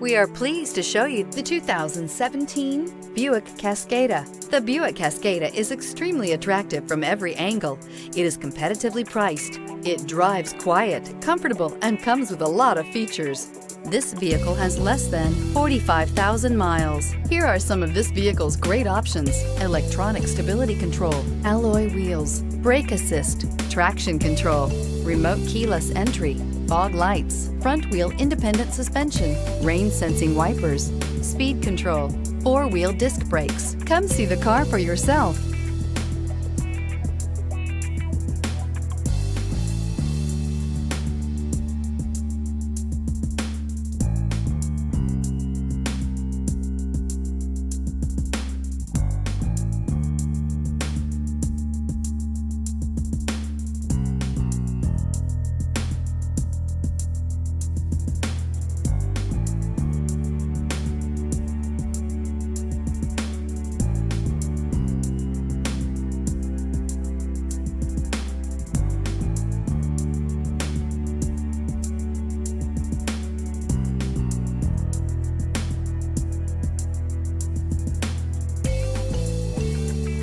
We are pleased to show you the 2017 Buick Cascada. The Buick Cascada is extremely attractive from every angle. It is competitively priced. It drives quiet, comfortable, and comes with a lot of features. This vehicle has less than 45,000 miles. Here are some of this vehicle's great options: electronic stability control, alloy wheels, brake assist, traction control, remote keyless entry, fog lights, front wheel independent suspension, rain sensing wipers, speed control, 4-wheel disc brakes. Come see the car for yourself.